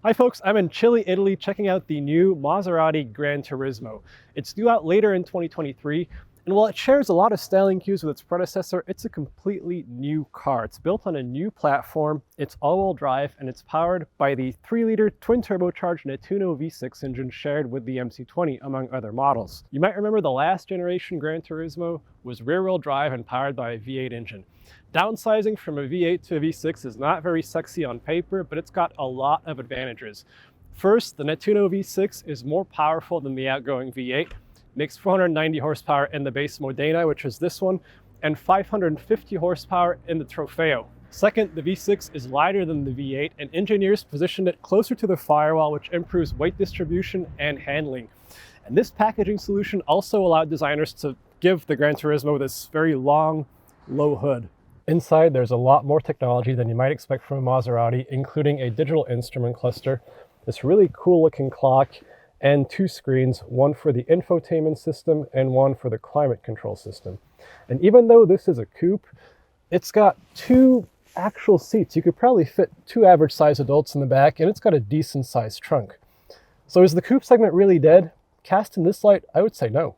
Hi folks, I'm in Chile, Italy, checking out the new Maserati GranTurismo. It's due out later in 2023, and while it shares a lot of styling cues with its predecessor, it's a completely new car. It's built on a new platform, it's all-wheel drive, and it's powered by the 3-liter twin-turbocharged Nettuno V6 engine shared with the MC20, among other models. You might remember the last generation GranTurismo was rear-wheel drive and powered by a V8 engine. Downsizing from a V8 to a V6 is not very sexy on paper, but it's got a lot of advantages. First, the Nettuno V6 is more powerful than the outgoing V8. It makes 490 horsepower in the base Modena, which is this one, and 550 horsepower in the Trofeo. Second, the V6 is lighter than the V8, and engineers positioned it closer to the firewall, which improves weight distribution and handling. And this packaging solution also allowed designers to give the GranTurismo this very long, low hood. Inside, there's a lot more technology than you might expect from a Maserati, including a digital instrument cluster, this really cool looking clock, and 2 screens, one for the infotainment system and one for the climate control system. And even though this is a coupe, it's got 2 actual seats. You could probably fit 2 average sized adults in the back, and it's got a decent sized trunk. So is the coupe segment really dead? Cast in this light, I would say no.